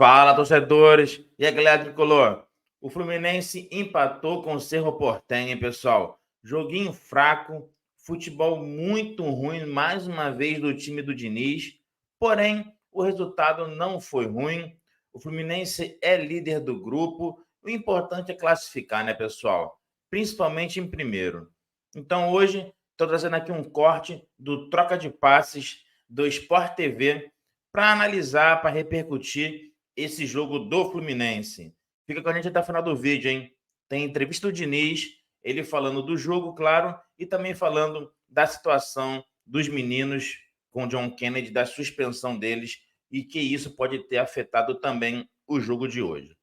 Fala, torcedores! E aí, galera tricolor? O Fluminense empatou com o Cerro Porteño, hein, pessoal? Joguinho fraco, futebol muito ruim, mais uma vez, do time do Diniz. Porém, o resultado não foi ruim. O Fluminense é líder do grupo. O importante é classificar, né, pessoal? Principalmente em primeiro. Então, hoje, estou trazendo aqui um corte do Troca de Passes do Sport TV para analisar, para repercutir esse jogo do Fluminense. Fica com a gente até o final do vídeo, hein? Tem entrevista do Diniz, ele falando do jogo, claro, e também falando da situação dos meninos com o John Kennedy, da suspensão deles, e que isso pode ter afetado também o jogo de hoje.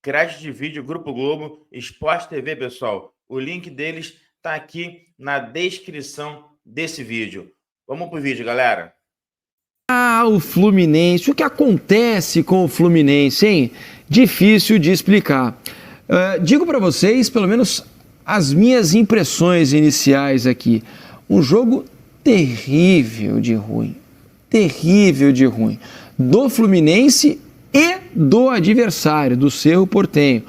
Crédito de vídeo, Grupo Globo, Sport TV, pessoal. O link deles está aqui na descrição desse vídeo. Vamos pro vídeo, galera. O Fluminense, o que acontece com o Fluminense, hein? Difícil de explicar. Digo para vocês, pelo menos, as minhas impressões iniciais aqui. Um jogo terrível de ruim. Terrível de ruim. Do Fluminense e do adversário, do Cerro Porteño.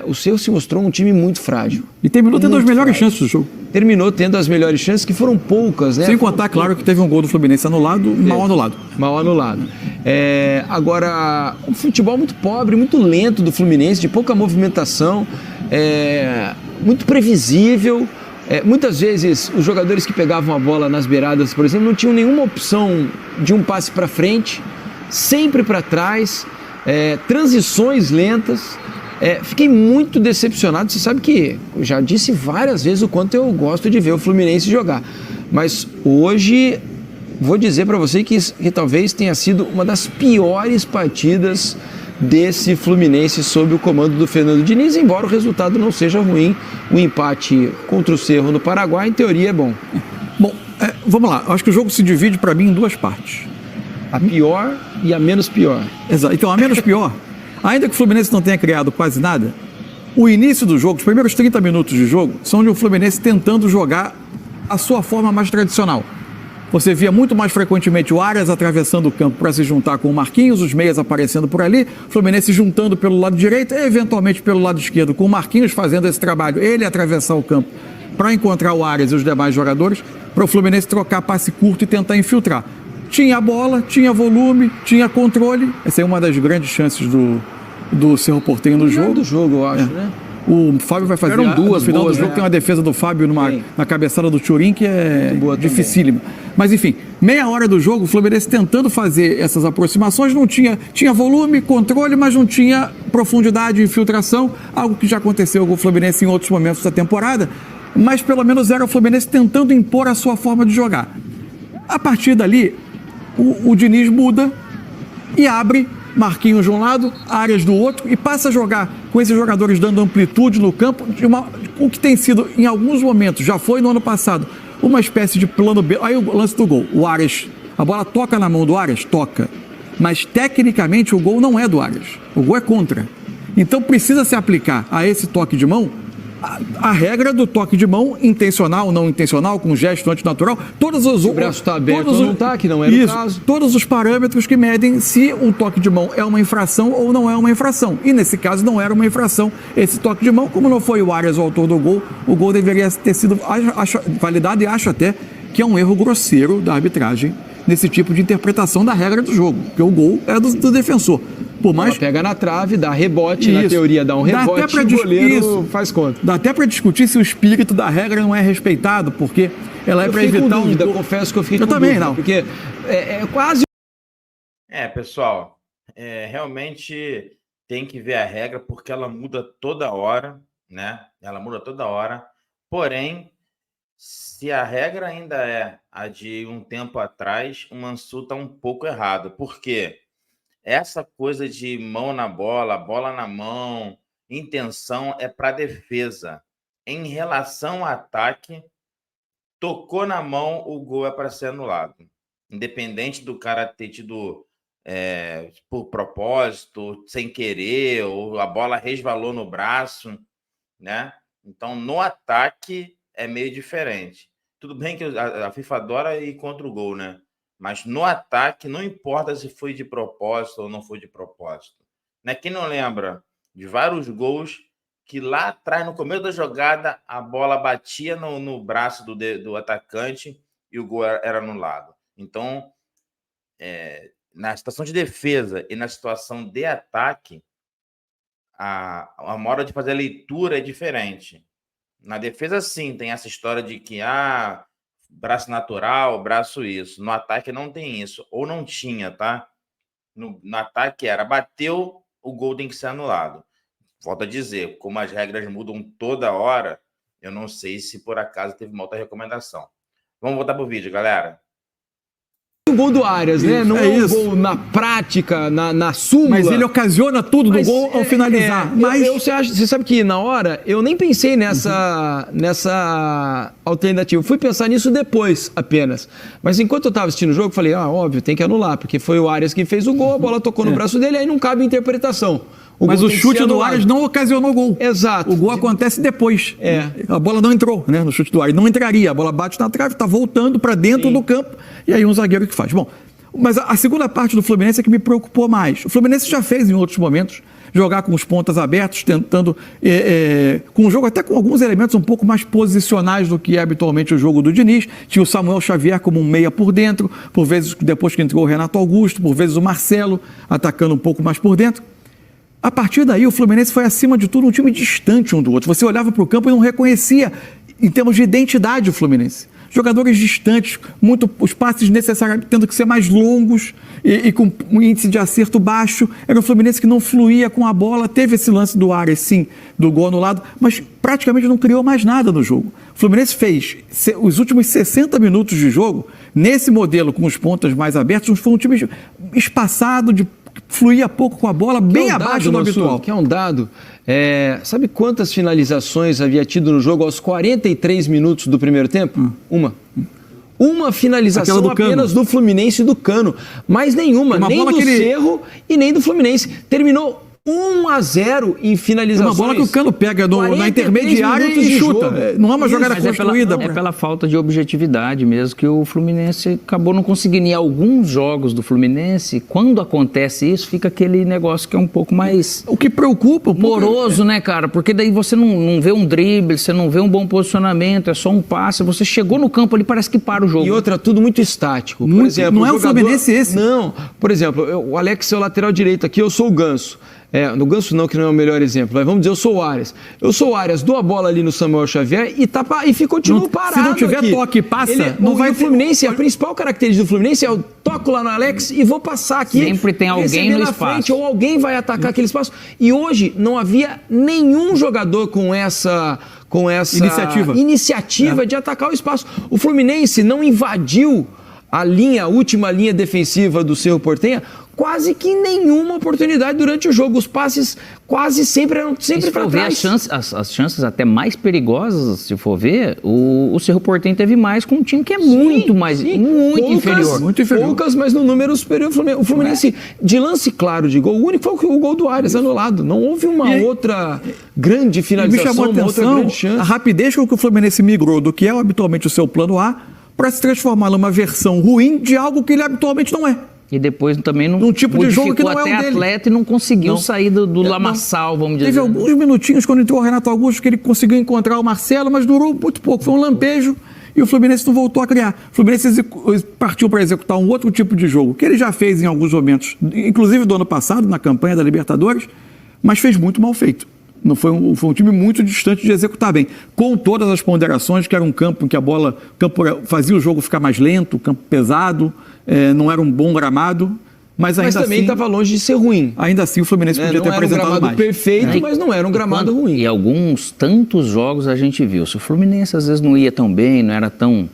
O Cerro se mostrou um time muito frágil. E terminou tendo as melhores chances do jogo. Terminou tendo as melhores chances, que foram poucas, né? Sem contar, claro, que teve um gol do Fluminense anulado, mal anulado. Mal anulado. Agora, um futebol muito pobre, muito lento do Fluminense, de pouca movimentação, muito previsível. Muitas vezes, os jogadores que pegavam a bola nas beiradas, por exemplo, não tinham nenhuma opção de um passe para frente, sempre para trás, transições lentas. Fiquei muito decepcionado. Você sabe que eu já disse várias vezes o quanto eu gosto de ver o Fluminense jogar. Mas hoje, vou dizer para você que talvez tenha sido uma das piores partidas desse Fluminense sob o comando do Fernando Diniz, embora o resultado não seja ruim. O empate contra o Cerro no Paraguai, em teoria, é bom. Bom, vamos lá. Acho que o jogo se divide para mim em duas partes. A pior e a menos pior. Exato. Então, a menos pior... Ainda que o Fluminense não tenha criado quase nada, o início do jogo, os primeiros 30 minutos de jogo, são de um Fluminense tentando jogar a sua forma mais tradicional. Você via muito mais frequentemente o Arias atravessando o campo para se juntar com o Marquinhos, os meias aparecendo por ali, o Fluminense juntando pelo lado direito e eventualmente pelo lado esquerdo, com o Marquinhos fazendo esse trabalho, ele atravessar o campo para encontrar o Arias e os demais jogadores, para o Fluminense trocar passe curto e tentar infiltrar. Tinha bola, tinha volume, tinha controle. Essa é uma das grandes chances do Cerro Porteño no jogo. Do jogo, eu acho, né? O Fábio vai fazer. Eram duas no final boas, do jogo, né? tem uma defesa do Fábio na cabeçada do Turim, que é dificílima. Mas enfim, meia hora do jogo, o Fluminense tentando fazer essas aproximações, não tinha volume, controle, mas não tinha profundidade e infiltração, algo que já aconteceu com o Fluminense em outros momentos da temporada, mas pelo menos era o Fluminense tentando impor a sua forma de jogar. A partir dali, o Diniz muda e abre Marquinhos de um lado, Arias do outro, e passa a jogar com esses jogadores dando amplitude no campo, o que tem sido, em alguns momentos, já foi no ano passado, uma espécie de plano B. Aí o lance do gol, o Arias, a bola toca na mão do Arias? Toca. Mas tecnicamente o gol não é do Arias, o gol é contra. Então precisa se aplicar a esse toque de mão a regra do toque de mão, intencional, não intencional, com gesto antinatural, todos os... O braço está aberto ou não está, que não era o caso. Todos os parâmetros que medem se um toque de mão é uma infração ou não é uma infração. E nesse caso não era uma infração esse toque de mão, como não foi o Arias o autor do gol, o gol deveria ter sido validado e acho até que é um erro grosseiro da arbitragem nesse tipo de interpretação da regra do jogo, porque o gol é do defensor. Por mais... Ela pega na trave, dá rebote, na teoria dá um rebote e o goleiro faz conta. Dá até para discutir se o espírito da regra não é respeitado, porque ela é para evitar um gol. Confesso que eu fiquei com também dúvida, não. Porque é quase... Pessoal, realmente tem que ver a regra, porque ela muda toda hora, né? Ela muda toda hora. Porém, se a regra ainda é a de um tempo atrás, o Mansur está um pouco errado. Por quê? Essa coisa de mão na bola, bola na mão, intenção é para defesa. Em relação ao ataque, tocou na mão, o gol é para ser anulado. Independente do cara ter tido por propósito, sem querer, ou a bola resvalou no braço, né? Então, no ataque é meio diferente. Tudo bem que a FIFA adora ir contra o gol, né? Mas no ataque, não importa se foi de propósito ou não foi de propósito. Né? Quem não lembra de vários gols que lá atrás, no começo da jogada, a bola batia no braço do atacante e o gol era anulado. Então, na situação de defesa e na situação de ataque, a hora de fazer a leitura é diferente. Na defesa, sim, tem essa história de que braço natural, braço isso. No ataque não tem isso. Ou não tinha, tá? No ataque bateu, o gol tem que ser anulado. Volto a dizer, como as regras mudam toda hora, eu não sei se por acaso teve uma outra recomendação. Vamos voltar pro vídeo, galera. O gol do Arias, né? Não é um gol na prática, na súmula. Mas ele ocasiona tudo do gol ao finalizar. Você sabe que na hora eu nem pensei nessa alternativa. Fui pensar nisso depois apenas. Mas enquanto eu estava assistindo o jogo, eu falei, óbvio, tem que anular, porque foi o Arias que fez o gol, a bola tocou no braço dele, aí não cabe interpretação. Mas o chute do Arias não ocasionou gol. Exato. O gol acontece depois. A bola não entrou, né, no chute do Arias. Não entraria. A bola bate na trave, está voltando para dentro do campo. E aí um zagueiro que faz. Bom, mas a segunda parte do Fluminense é que me preocupou mais. O Fluminense já fez em outros momentos jogar com os pontas abertos, tentando, com o jogo até com alguns elementos um pouco mais posicionais do que é habitualmente o jogo do Diniz. Tinha o Samuel Xavier como um meia por dentro, por vezes depois que entrou o Renato Augusto, por vezes o Marcelo atacando um pouco mais por dentro. A partir daí, o Fluminense foi, acima de tudo, um time distante um do outro. Você olhava para o campo e não reconhecia, em termos de identidade, o Fluminense. Jogadores distantes, os passes necessariamente tendo que ser mais longos e com um índice de acerto baixo. Era um Fluminense que não fluía com a bola. Teve esse lance do Arias, sim, do gol anulado, mas praticamente não criou mais nada no jogo. O Fluminense fez os últimos 60 minutos de jogo, nesse modelo com os pontas mais abertos, foi um time espaçado, fluía pouco com a bola, bem abaixo do habitual. Que é um dado. Sabe quantas finalizações havia tido no jogo aos 43 minutos do primeiro tempo? Uma finalização apenas do Fluminense e do Cano. Mais nenhuma, nem do Cerro e nem do Fluminense. Terminou 1-0 em finalizações. Uma bola que o Cano pega na intermediária e chuta. Não é uma jogada construída. É pela falta de objetividade mesmo que o Fluminense acabou não conseguindo. Em alguns jogos do Fluminense, quando acontece isso, fica aquele negócio que é um pouco mais... O que preocupa. Moroso, né, cara? Porque daí você não vê um drible, você não vê um bom posicionamento, é só um passe. Você chegou no campo ali, parece que para o jogo. E outra, tudo muito estático. Por exemplo, não é o Fluminense esse. Não. Por exemplo, o Alex é o lateral direito aqui, eu sou o Ganso. No Ganso não, que não é o melhor exemplo. Mas vamos dizer, eu sou o Arias. Dou a bola ali no Samuel Xavier e continua parado. Se não tiver aqui. Toque, passa. Não vai. O Fluminense, a principal característica do Fluminense é eu toco lá no Alex e vou passar aqui. Sempre tem alguém no espaço. Frente, ou alguém vai atacar aquele espaço. E hoje não havia nenhum jogador com essa iniciativa de atacar o espaço. O Fluminense não invadiu a última linha defensiva do Cerro Porteña quase que nenhuma oportunidade durante o jogo. Os passes quase sempre eram para trás. As chances até mais perigosas, se for ver, o Cerro Porteño teve mais com um time que é muito inferior. Muito inferior. Poucas, mas no número superior. O Fluminense, de lance claro de gol, o único foi o gol do Arias anulado. Não houve uma outra grande finalização, me chamou a atenção, outra grande chance. A rapidez com que o Fluminense migrou do que é habitualmente o seu plano A para se transformar numa versão ruim de algo que ele habitualmente não é. E depois também num tipo de jogo que não é o dele. Atleta e não conseguiu sair do lamaçal, vamos dizer. Teve alguns minutinhos quando entrou o Renato Augusto que ele conseguiu encontrar o Marcelo, mas durou muito pouco. Foi um lampejo e o Fluminense não voltou a criar. O Fluminense partiu para executar um outro tipo de jogo, que ele já fez em alguns momentos, inclusive do ano passado, na campanha da Libertadores, mas fez muito mal feito. Não foi um time muito distante de executar bem, com todas as ponderações, que era um campo em que o campo fazia o jogo ficar mais lento, campo pesado, não era um bom gramado, mas ainda também estava longe de ser ruim. Ainda assim o Fluminense podia ter apresentado mais. Não era um gramado perfeito, mas não era um gramado ruim. E alguns tantos jogos a gente viu, se o Fluminense às vezes não ia tão bem, não era tão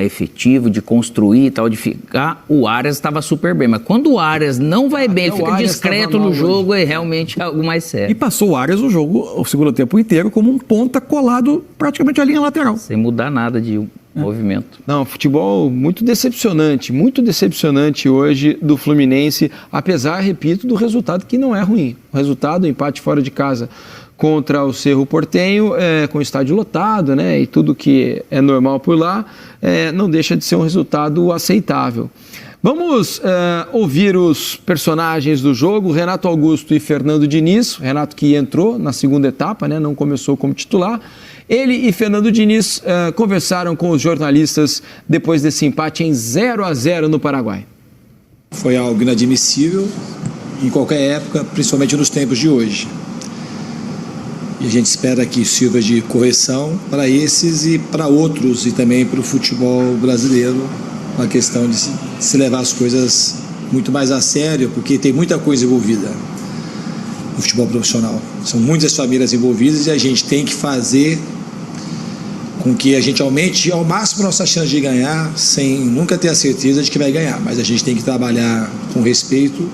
efetivo de construir e tal, de ficar, o Arias estava super bem. Mas quando o Arias não vai bem, ele fica discreto no jogo, é realmente algo mais sério. E passou o Arias o segundo tempo inteiro, como um ponta colado praticamente à linha lateral. Sem mudar nada de movimento. Não, futebol muito decepcionante hoje do Fluminense, apesar, repito, do resultado que não é ruim. O resultado, o empate fora de casa contra o Cerro Porteño, com o estádio lotado, né, e tudo que é normal por lá, não deixa de ser um resultado aceitável. Vamos ouvir os personagens do jogo, Renato Augusto e Fernando Diniz. Renato que entrou na segunda etapa, né, não começou como titular. Ele e Fernando Diniz conversaram com os jornalistas depois desse empate em 0-0 no Paraguai. Foi algo inadmissível em qualquer época, principalmente nos tempos de hoje. E a gente espera que sirva de correção para esses e para outros, e também para o futebol brasileiro, uma questão de se levar as coisas muito mais a sério, porque tem muita coisa envolvida no futebol profissional. São muitas famílias envolvidas e a gente tem que fazer com que a gente aumente ao máximo a nossa chance de ganhar, sem nunca ter a certeza de que vai ganhar. Mas a gente tem que trabalhar com respeito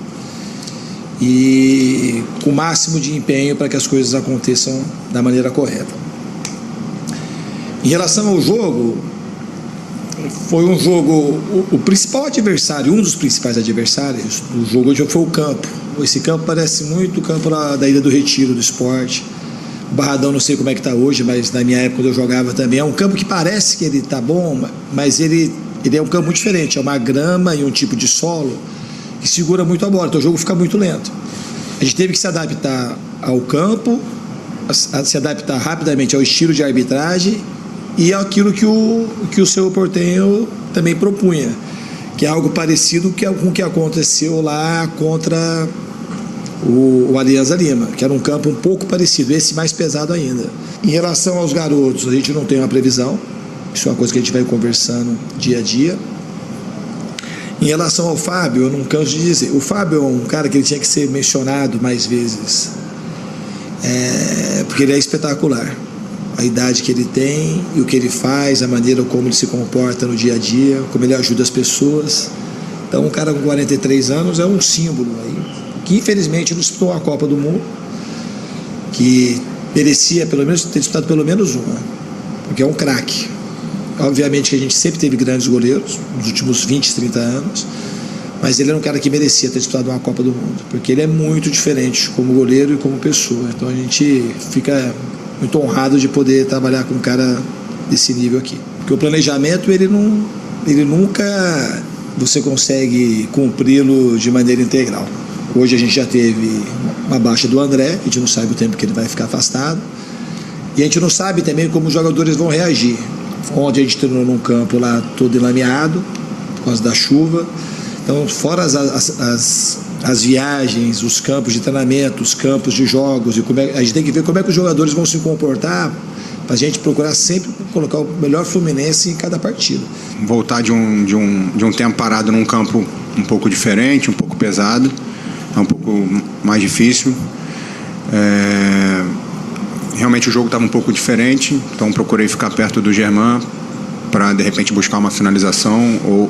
e com o máximo de empenho para que as coisas aconteçam da maneira correta. Em relação ao jogo, foi um jogo, o principal adversário, um dos principais adversários do jogo hoje foi o campo. Esse campo parece muito o campo da Ilha do Retiro, do Sport. O Barradão não sei como é que está hoje, mas na minha época quando eu jogava também, é um campo que parece que ele está bom, mas ele é um campo muito diferente, é uma grama e um tipo de solo que segura muito a bola, então o jogo fica muito lento. A gente teve que se adaptar ao campo, se adaptar rapidamente ao estilo de arbitragem e àquilo que o Cerro Porteño também propunha, que é algo parecido com o que aconteceu lá contra o Alianza Lima, que era um campo um pouco parecido, esse mais pesado ainda. Em relação aos garotos, a gente não tem uma previsão, isso é uma coisa que a gente vai conversando dia a dia. Em relação ao Fábio, eu não canso de dizer, o Fábio é um cara que ele tinha que ser mencionado mais vezes, porque ele é espetacular. A idade que ele tem e o que ele faz, a maneira como ele se comporta no dia a dia, como ele ajuda as pessoas. Então, um cara com 43 anos é um símbolo aí, que infelizmente não disputou a Copa do Mundo, que merecia pelo menos ter disputado pelo menos uma, porque é um craque. Obviamente que a gente sempre teve grandes goleiros nos últimos 20, 30 anos, mas ele era um cara que merecia ter disputado uma Copa do Mundo, porque ele é muito diferente como goleiro e como pessoa. Então a gente fica muito honrado de poder trabalhar com um cara desse nível aqui. Porque o planejamento, ele nunca você consegue cumpri-lo de maneira integral. Hoje a gente já teve uma baixa do André, a gente não sabe o tempo que ele vai ficar afastado, e a gente não sabe também como os jogadores vão reagir. Ontem a gente treinou num campo lá todo enlameado, por causa da chuva. Então, fora as viagens, os campos de treinamento, os campos de jogos, a gente tem que ver como é que os jogadores vão se comportar para a gente procurar sempre colocar o melhor Fluminense em cada partida. Voltar de um tempo parado num campo um pouco diferente, um pouco pesado, é um pouco mais difícil. Realmente o jogo estava um pouco diferente, então procurei ficar perto do Germán para de repente buscar uma finalização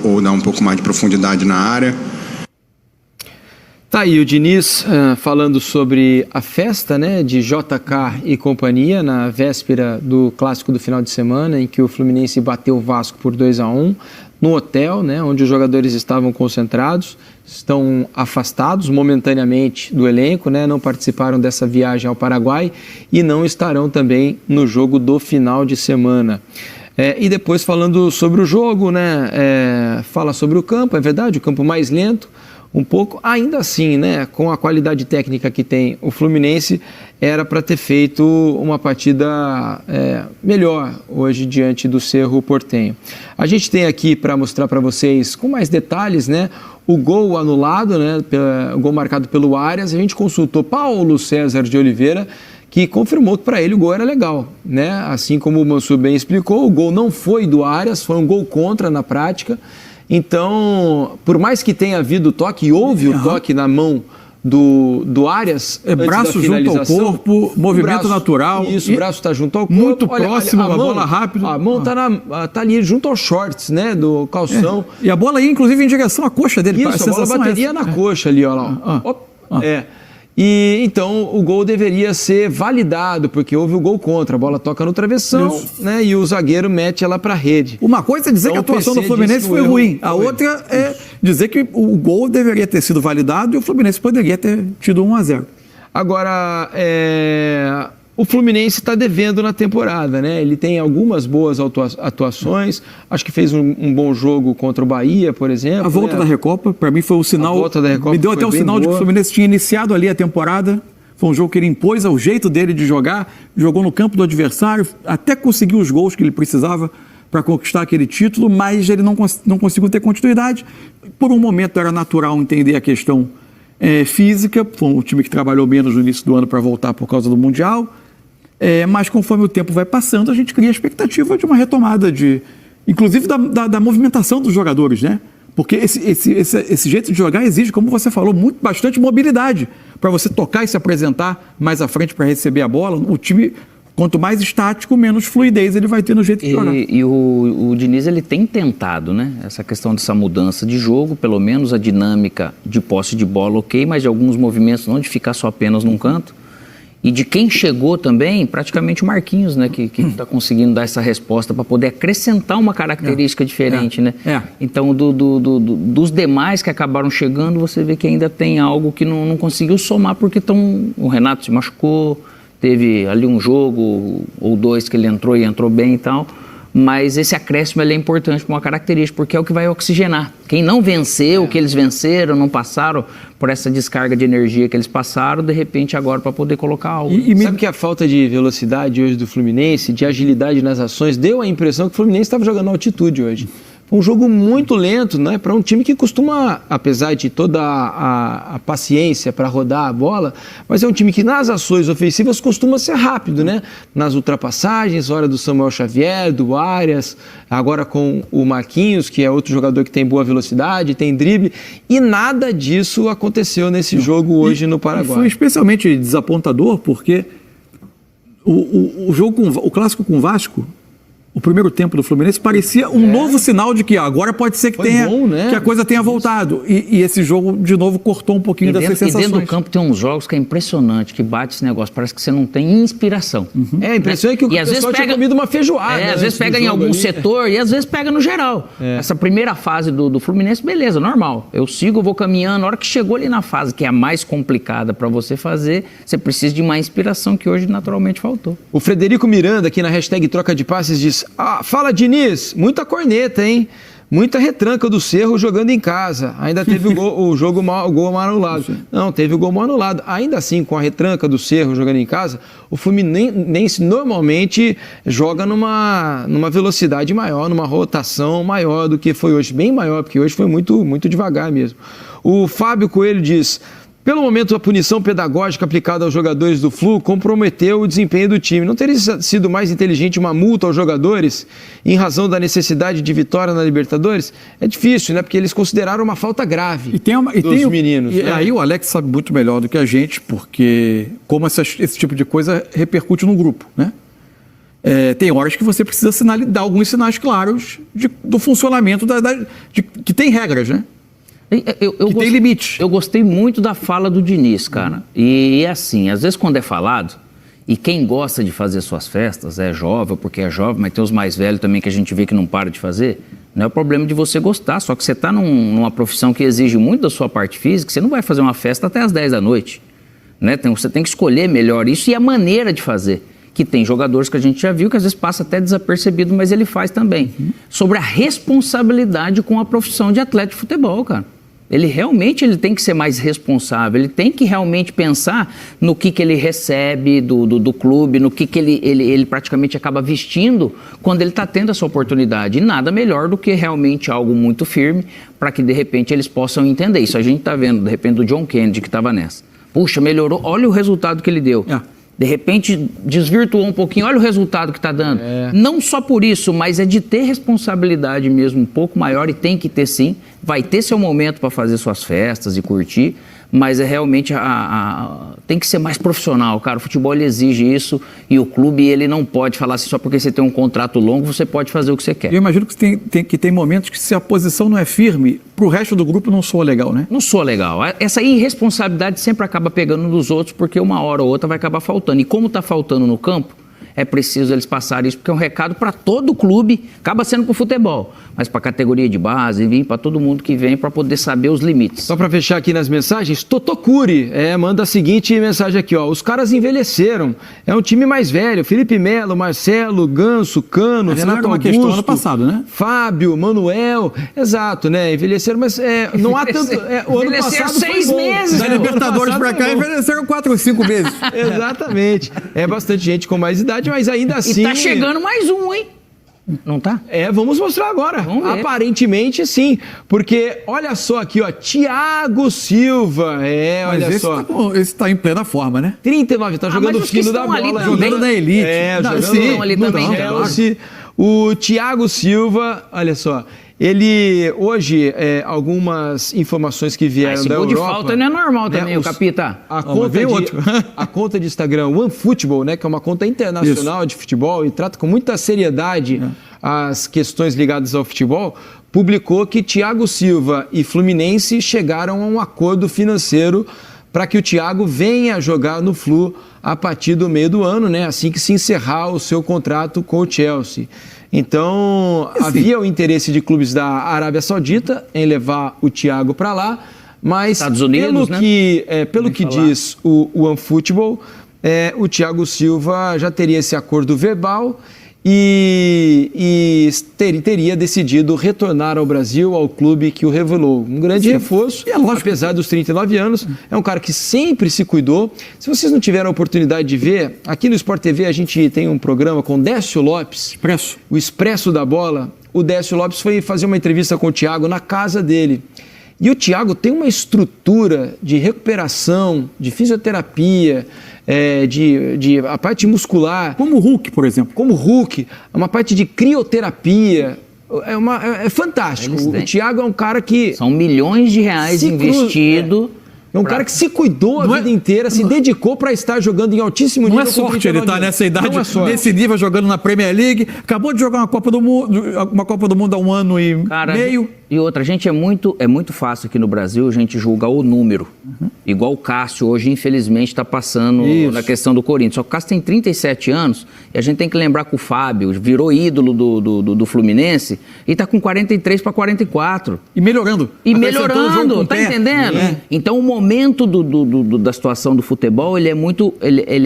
ou dar um pouco mais de profundidade na área. Tá aí o Diniz falando sobre a festa, né, de JK e companhia na véspera do clássico do final de semana, em que o Fluminense bateu o Vasco por 2-1 no hotel, né, onde os jogadores estavam concentrados, estão afastados momentaneamente do elenco, né, não participaram dessa viagem ao Paraguai e não estarão também no jogo do final de semana. E depois falando sobre o jogo, né, fala sobre o campo, é verdade, o campo mais lento, um pouco, ainda assim, né, com a qualidade técnica que tem o Fluminense, era para ter feito uma partida melhor hoje diante do Cerro Porteño. A gente tem aqui para mostrar para vocês com mais detalhes, né, o gol anulado, né, o gol marcado pelo Arias. A gente consultou Paulo César de Oliveira, que confirmou que para ele o gol era legal, né? Assim como o Mansur bem explicou, o gol não foi do Arias, foi um gol contra na prática. Então, por mais que tenha havido toque, e houve o toque na mão do Arias, braço junto ao corpo, movimento natural. Isso, o braço está junto ao corpo. Muito próximo, a bola rápida. A mão tá ali junto aos shorts, né, do calção. E a bola ia, inclusive, em direção à coxa dele. Isso, a bola bateria na coxa ali, ó lá. E então o gol deveria ser validado, porque houve o gol contra, a bola toca no travessão, né, e o zagueiro mete ela para a rede. Uma coisa é dizer Então, que a atuação do Fluminense foi ruim, a outra é dizer que o gol deveria ter sido validado e o Fluminense poderia ter tido 1-0. Agora, o Fluminense está devendo na temporada, né? Ele tem algumas boas atuações, acho que fez um bom jogo contra o Bahia, por exemplo. A volta da Recopa, para mim, foi o sinal. A volta da Recopa me deu até o sinal de que o Fluminense tinha iniciado ali a temporada. Foi um jogo que ele impôs ao jeito dele de jogar, jogou no campo do adversário, até conseguiu os gols que ele precisava para conquistar aquele título, mas ele não conseguiu ter continuidade. Por um momento era natural entender a questão física, foi um time que trabalhou menos no início do ano para voltar por causa do Mundial. Mas conforme o tempo vai passando, a gente cria a expectativa de uma retomada, inclusive da movimentação dos jogadores, né? Porque esse jeito de jogar exige, como você falou, bastante mobilidade para você tocar e se apresentar mais à frente para receber a bola. O time, quanto mais estático, menos fluidez ele vai ter no jeito de jogar. E o Diniz, ele tem tentado, né? Essa questão dessa mudança de jogo, pelo menos a dinâmica de posse de bola, ok, mas de alguns movimentos não de ficar só apenas num canto. E de quem chegou também, praticamente o Marquinhos, né? Que está conseguindo dar essa resposta para poder acrescentar uma característica diferente, né? Então, dos demais que acabaram chegando, você vê que ainda tem algo que não conseguiu somar, porque o Renato se machucou, teve ali um jogo ou dois que ele entrou e entrou bem e tal. Mas esse acréscimo ele é importante para uma característica, porque é o que vai oxigenar. Quem não venceu, o que eles venceram, não passaram por essa descarga de energia que eles passaram, de repente agora para poder colocar algo. Sabe que a falta de velocidade hoje do Fluminense, de agilidade nas ações, deu a impressão que o Fluminense estava jogando na altitude hoje. Um jogo muito lento, né? Para um time que costuma, apesar de toda a paciência para rodar a bola, mas é um time que nas ações ofensivas costuma ser rápido, né? Nas ultrapassagens, hora do Samuel Xavier, do Arias, agora com o Marquinhos, que é outro jogador que tem boa velocidade, tem drible, e nada disso aconteceu nesse jogo hoje no Paraguai. Foi especialmente desapontador porque o clássico com o Vasco, o primeiro tempo do Fluminense parecia um novo sinal de que agora pode ser que que a coisa tenha voltado. E esse jogo, de novo, cortou um pouquinho dessas sensações. E dentro do campo tem uns jogos que é impressionante, que bate esse negócio, parece que você não tem inspiração. A impressão é que o pessoal tinha comido uma feijoada. Às vezes pega em algum setor e às vezes pega no geral. Essa primeira fase do Fluminense, beleza, normal. Eu sigo, vou caminhando. Na hora que chegou ali na fase, que é a mais complicada para você fazer, você precisa de uma inspiração que hoje naturalmente faltou. O Frederico Miranda, aqui na hashtag Troca de Passes, diz: fala, Diniz, muita corneta, hein? Muita retranca do Cerro jogando em casa. Ainda teve o gol mal anulado. Não, teve o gol mal anulado. Ainda assim, com a retranca do Cerro jogando em casa, o Fluminense normalmente joga numa velocidade maior, numa rotação maior do que foi hoje. Bem maior, porque hoje foi muito, muito devagar mesmo. O Fábio Coelho diz: pelo momento, a punição pedagógica aplicada aos jogadores do Flu comprometeu o desempenho do time. Não teria sido mais inteligente uma multa aos jogadores em razão da necessidade de vitória na Libertadores? É difícil, né? Porque eles consideraram uma falta grave dos meninos. E aí o Alex sabe muito melhor do que a gente, porque como esse tipo de coisa repercute no grupo, né? Tem horas que você precisa dar alguns sinais claros do funcionamento que tem regras, né? Tem limite. Eu gostei muito da fala do Diniz, cara. E assim, às vezes quando é falado, e quem gosta de fazer suas festas é jovem, porque é jovem, mas tem os mais velhos também que a gente vê que não para de fazer, não é o problema de você gostar, só que você está numa profissão que exige muito da sua parte física, você não vai fazer uma festa até as 10 da noite. Né? Então você tem que escolher melhor isso e a maneira de fazer. Que tem jogadores que a gente já viu que às vezes passa até desapercebido, mas ele faz também. Sobre a responsabilidade com a profissão de atleta de futebol, cara. Ele realmente tem que ser mais responsável, ele tem que realmente pensar no que ele recebe do clube, no que ele praticamente acaba vestindo quando ele está tendo essa oportunidade. E nada melhor do que realmente algo muito firme para que de repente eles possam entender. Isso a gente está vendo, de repente, do John Kennedy que estava nessa. Puxa, melhorou, olha o resultado que ele deu. De repente, desvirtuou um pouquinho, olha o resultado que está dando. Não só por isso, mas é de ter responsabilidade mesmo um pouco maior, e tem que ter sim. Vai ter seu momento para fazer suas festas e curtir, mas é realmente tem que ser mais profissional, cara. O futebol ele exige isso e o clube ele não pode falar assim, só porque você tem um contrato longo, você pode fazer o que você quer. Eu imagino que tem momentos que se a posição não é firme, pro resto do grupo não soa legal, né? Não soa legal. Essa irresponsabilidade sempre acaba pegando nos outros, porque uma hora ou outra vai acabar faltando. E como está faltando no campo, é preciso eles passarem isso, porque é um recado para todo o clube, acaba sendo com o futebol, mas para a categoria de base, enfim, para todo mundo que vem, para poder saber os limites. Só para fechar aqui nas mensagens, Totocuri manda a seguinte mensagem aqui, ó. Os caras envelheceram, é um time mais velho, Felipe Melo, Marcelo, Ganso, Cano, Renato Augusto, ano passado, né? Fábio, Manuel, exato, né? Envelheceram, mas não há tanto... o ano passado 6 meses. Da Libertadores para cá, envelheceram 4 ou 5 meses. Exatamente. É bastante gente com mais idade, mas ainda assim... E tá chegando mais um, hein? Não tá? Vamos mostrar agora. Vamos ver. Aparentemente sim, porque olha só aqui, ó, Thiago Silva, olha mas só. Esse tá em plena forma, né? 39, tá jogando o fino da bola. Jogando na elite. Jogando ali também. O Thiago Silva, olha só, ele hoje, algumas informações que vieram da Europa... de falta não é normal também, o Capita. A conta de Instagram OneFootball, né, que é uma conta internacional de futebol e trata com muita seriedade as questões ligadas ao futebol, publicou que Thiago Silva e Fluminense chegaram a um acordo financeiro para que o Thiago venha jogar no Flu a partir do meio do ano, né, assim que se encerrar o seu contrato com o Chelsea. Então, havia o interesse de clubes da Arábia Saudita em levar o Thiago para lá, mas Estados Unidos, pelo que diz o OneFootball, o Thiago Silva já teria esse acordo verbal e teria decidido retornar ao Brasil, ao clube que o revelou. Um grande reforço, apesar dos 39 anos. É um cara que sempre se cuidou. Se vocês não tiveram a oportunidade de ver, aqui no Sport TV a gente tem um programa com Décio Lopes, o Expresso da Bola. O Décio Lopes foi fazer uma entrevista com o Thiago na casa dele. E o Thiago tem uma estrutura de recuperação, de fisioterapia, a parte muscular. Como o Hulk, por exemplo. Como o Hulk, uma parte de crioterapia. É fantástico. O Thiago é um cara que... São milhões de reais investidos. É um cara que se cuidou a vida inteira, se dedicou para estar jogando em altíssimo nível. Não é sorte ele estar nessa idade, nesse nível, jogando na Premier League. Acabou de jogar uma Copa do Mundo há 1 ano e meio. E outra, gente, é muito fácil aqui no Brasil a gente julgar o número. Igual o Cássio hoje, infelizmente, está passando na questão do Corinthians. Só que o Cássio tem 37 anos e a gente tem que lembrar que o Fábio virou ídolo do Fluminense e está com 43 para 44. E melhorando. Tá entendendo? Então o momento da situação do futebol, ele é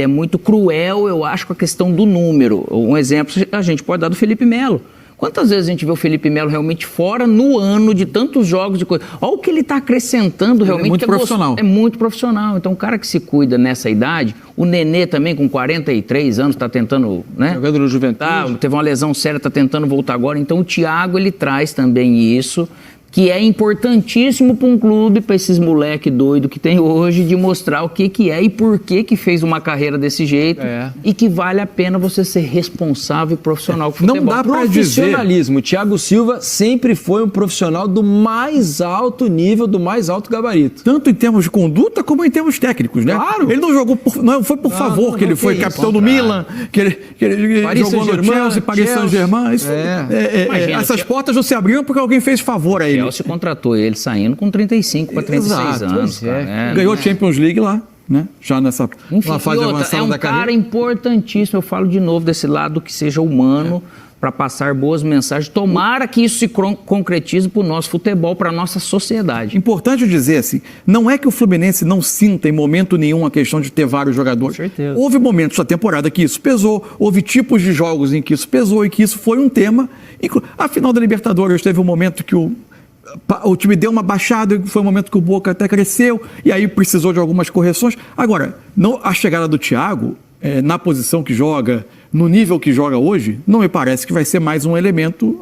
muito cruel, eu acho, com a questão do número. Um exemplo a gente pode dar do Felipe Melo. Quantas vezes a gente vê o Felipe Melo realmente fora no ano de tantos jogos de coisa? Olha o que ele está acrescentando realmente. É muito profissional. É muito profissional. Então, o cara que se cuida nessa idade, o Nenê também com 43 anos está tentando, né? Jogando no Juventude. Teve uma lesão séria, está tentando voltar agora. Então, o Thiago, ele traz também isso, que é importantíssimo para um clube, para esses moleque doido que tem hoje, de mostrar o que é e por que fez uma carreira desse jeito e que vale a pena você ser responsável e profissional com futebol. Não dá para profissionalismo. Thiago Silva sempre foi um profissional do mais alto nível, do mais alto gabarito. Tanto em termos de conduta como em termos técnicos, né? Claro. Ele não jogou não foi por favor que ele foi capitão do Milan, que ele jogou no Chelsea, Paris Saint-Germain. Essas portas não se abriram porque alguém fez favor a ele. Chelsea contratou ele saindo com 35 para 36 anos. Ganhou a Champions League lá, né? Já nessa fase avançada da carreira. É um cara importantíssimo. Eu falo de novo desse lado que seja humano para passar boas mensagens. Tomara que isso se concretize para o nosso futebol, para a nossa sociedade. Importante dizer assim, não é que o Fluminense não sinta em momento nenhum a questão de ter vários jogadores. Com certeza. Houve momentos da temporada que isso pesou, houve tipos de jogos em que isso pesou e que isso foi um tema. A final da Libertadores teve um momento que o time deu uma baixada, foi um momento que o Boca até cresceu e aí precisou de algumas correções. Agora, a chegada do Thiago, na posição que joga, no nível que joga hoje, não me parece que vai ser mais um elemento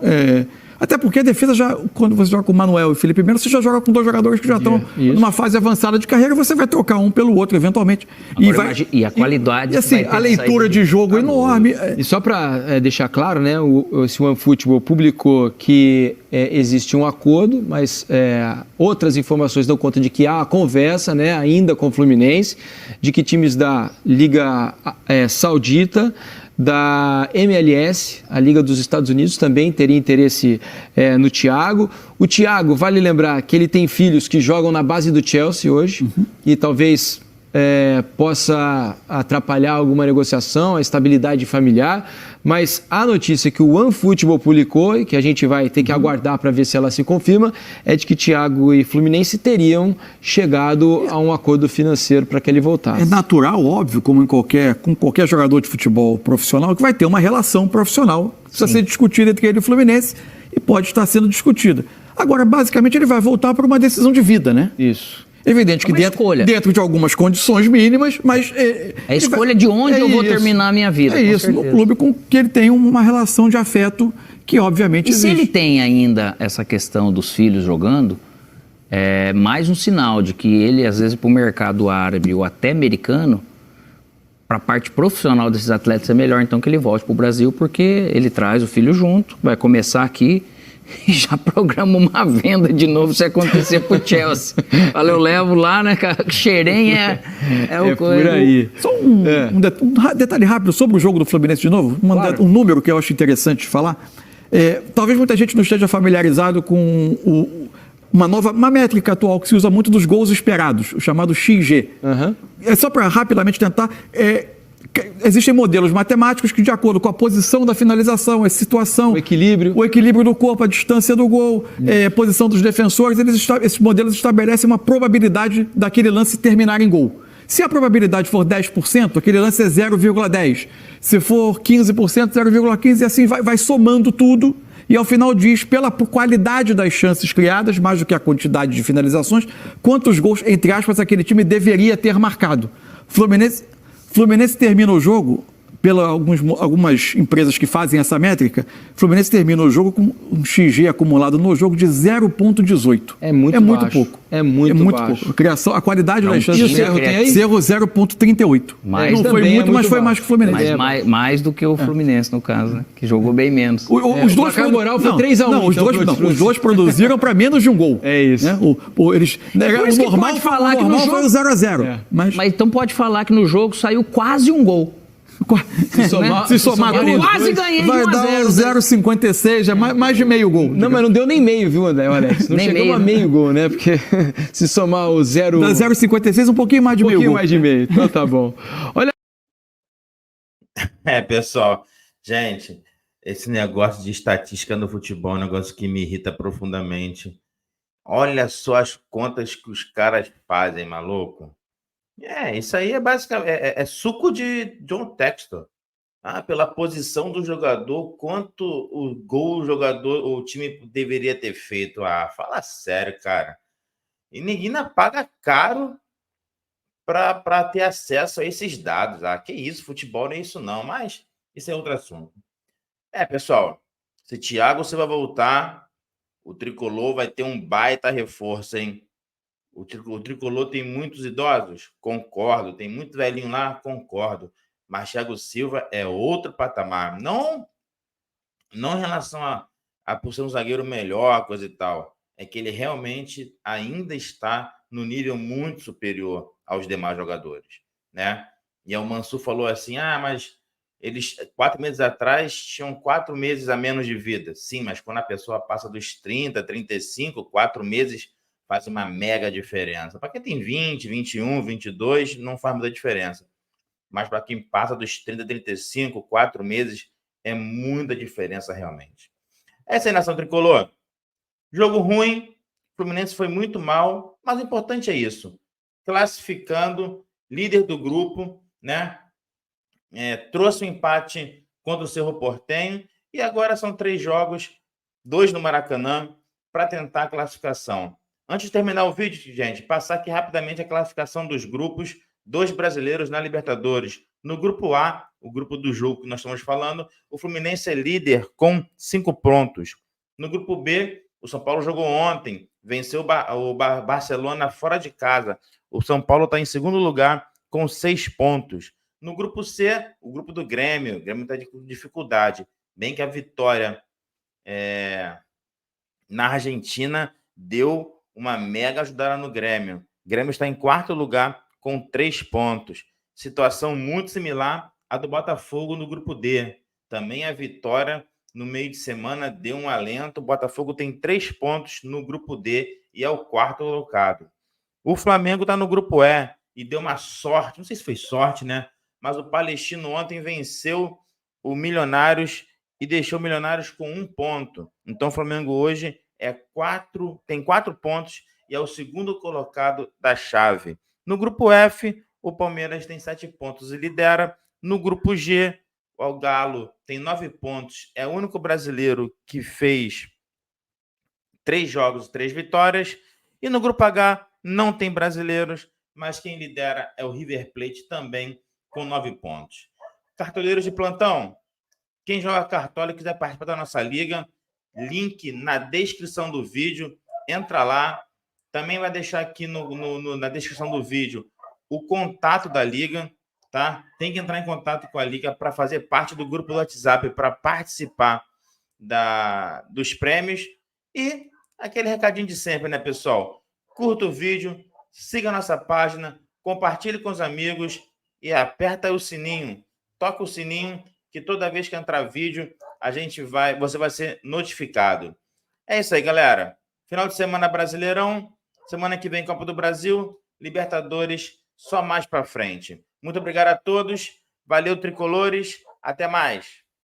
Até porque a defesa já, quando você joga com o Manuel e Felipe Melo, você já joga com 2 jogadores que já estão numa fase avançada de carreira, você vai trocar um pelo outro, eventualmente. Agora, e a qualidade... E assim, a leitura de jogo enorme. E só para deixar claro, né, esse OneFootball publicou que existe um acordo, mas outras informações dão conta de que há conversa, né, ainda com o Fluminense, de que times da Liga Saudita, da MLS, a Liga dos Estados Unidos, também teria interesse no Thiago. O Thiago, vale lembrar que ele tem filhos que jogam na base do Chelsea hoje, e talvez possa atrapalhar alguma negociação, a estabilidade familiar, mas a notícia que o OneFootball publicou, e que a gente vai ter que aguardar para ver se ela se confirma, é de que Thiago e Fluminense teriam chegado a um acordo financeiro para que ele voltasse. É natural, óbvio, como com qualquer jogador de futebol profissional, que vai ter uma relação profissional que precisa ser discutida entre ele e o Fluminense, e pode estar sendo discutida. Agora, basicamente, ele vai voltar para uma decisão de vida, né? Isso. Evidente que dentro de algumas condições mínimas, mas... É a escolha de onde eu vou terminar a minha vida. É isso, no clube com que ele tem uma relação de afeto que obviamente existe. E se ele tem ainda essa questão dos filhos jogando, é mais um sinal de que ele, às vezes, para o mercado árabe ou até americano, para a parte profissional desses atletas é melhor então que ele volte para o Brasil, porque ele traz o filho junto, vai começar aqui e já programa uma venda de novo se acontecer pro Chelsea. Fala, eu levo lá, né, cara? Xerém é o por aí. Só um detalhe rápido sobre o jogo do Fluminense de novo. Um número que eu acho interessante de falar. Talvez muita gente não esteja familiarizado com uma métrica atual que se usa muito dos gols esperados, o chamado XG. É só para rapidamente tentar... Existem modelos matemáticos que, de acordo com a posição da finalização, a situação, o equilíbrio do corpo, a distância do gol, a posição dos defensores, esses modelos estabelecem uma probabilidade daquele lance terminar em gol. Se a probabilidade for 10%, aquele lance é 0,10. Se for 15%, 0,15, e assim vai somando tudo. E ao final diz, pela qualidade das chances criadas, mais do que a quantidade de finalizações, quantos gols, entre aspas, aquele time deveria ter marcado. Fluminense termina o jogo, algumas empresas que fazem essa métrica, Fluminense termina o jogo com um XG acumulado no jogo de 0,18. É muito pouco. É muito pouco. A qualidade das chances... E o Cerro tem aí? Cerro 0,38. Não foi muito, mas foi mais que o Fluminense. Mas mais do que o Fluminense, no caso, né? Que jogou bem menos. Os dois... A moral foi 3-1. Não, os dois produziram para menos de um gol. É isso. Né? O normal foi o 0-0. Mas então pode falar que no jogo saiu quase um gol. Se somar tudo, quase ganhei de 1 a 0. Vai dar 0,56, é mais de meio gol. Não, mas não deu nem meio, viu, André, Alex? Não chegou a meio gol, né? Porque se somar o 0... Dá 0,56, um pouquinho mais de meio gol. Um pouquinho mais de meio, então tá bom. Olha... Pessoal, gente, esse negócio de estatística no futebol é um negócio que me irrita profundamente. Olha só as contas que os caras fazem, maluco. Isso aí é basicamente suco de John Textor. Pela posição do jogador, quanto o gol o time deveria ter feito. Fala sério, cara. E ninguém paga caro para ter acesso a esses dados. Que isso, futebol não é isso não, mas isso é outro assunto. Pessoal, se Thiago você vai voltar, o Tricolor vai ter um baita reforço, hein? O Tricolor tem muitos idosos? Concordo. Tem muito velhinho lá? Concordo. Mas Thiago Silva é outro patamar. Não em relação a por ser um zagueiro melhor, coisa e tal. É que ele realmente ainda está no nível muito superior aos demais jogadores, né? E o Mansur falou assim, mas eles 4 meses atrás tinham 4 meses a menos de vida. Sim, mas quando a pessoa passa dos 30, 35, 4 meses... faz uma mega diferença. Para quem tem 20, 21, 22, não faz muita diferença. Mas para quem passa dos 30, 35, 4 meses, é muita diferença realmente. Essa é a nação tricolor. Jogo ruim, o Fluminense foi muito mal, mas o importante é isso. Classificando, líder do grupo, né? Trouxe um empate contra o Cerro Porteño e agora são 3 jogos, 2 no Maracanã, para tentar a classificação. Antes de terminar o vídeo, gente, passar aqui rapidamente a classificação dos grupos dos brasileiros na Libertadores. No grupo A, o grupo do jogo que nós estamos falando, o Fluminense é líder com 5 pontos. No grupo B, o São Paulo jogou ontem, venceu o Barcelona fora de casa. O São Paulo está em segundo lugar com 6 pontos. No grupo C, o grupo do Grêmio. O Grêmio está com dificuldade. Bem que a vitória na Argentina deu uma mega ajudada no Grêmio. O Grêmio está em quarto lugar com 3 pontos. Situação muito similar à do Botafogo no grupo D. Também a vitória no meio de semana deu um alento. O Botafogo tem 3 pontos no grupo D e é o quarto colocado. O Flamengo está no grupo E e deu uma sorte, não sei se foi sorte, né? Mas o Palestino ontem venceu o Milionários e deixou o Milionários com 1 ponto. Então o Flamengo hoje tem 4 pontos e é o segundo colocado da chave. No grupo F, o Palmeiras tem 7 pontos e lidera. No grupo G, o Galo tem 9 pontos. É o único brasileiro que fez 3 jogos e 3 vitórias. E no grupo H, não tem brasileiros, mas quem lidera é o River Plate também com 9 pontos. Cartoleiros de plantão, quem joga Cartola e quiser participar da nossa liga, link na descrição do vídeo, entra lá. Também vai deixar aqui na descrição do vídeo o contato da liga, tá? Tem que entrar em contato com a liga para fazer parte do grupo do WhatsApp, para participar dos prêmios. E aquele recadinho de sempre, né, pessoal? Curta o vídeo, siga a nossa página, compartilhe com os amigos e aperta o sininho. Toca o sininho que toda vez que entrar vídeo, você vai ser notificado. É isso aí, galera. Final de semana Brasileirão, semana que vem Copa do Brasil, Libertadores, só mais para frente. Muito obrigado a todos. Valeu, tricolores. Até mais.